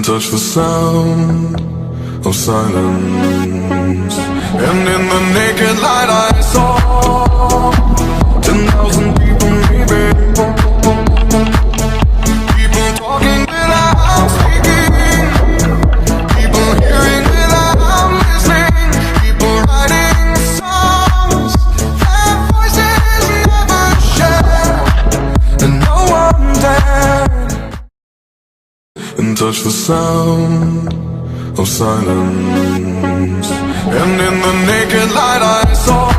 and touch the sound of silence. And in the naked light I saw 10,000 people maybe, people talking without speaking, people hearing without listening, people writing songs their voices never shared, and no one dared and touch the sound of silence. And in the naked light I saw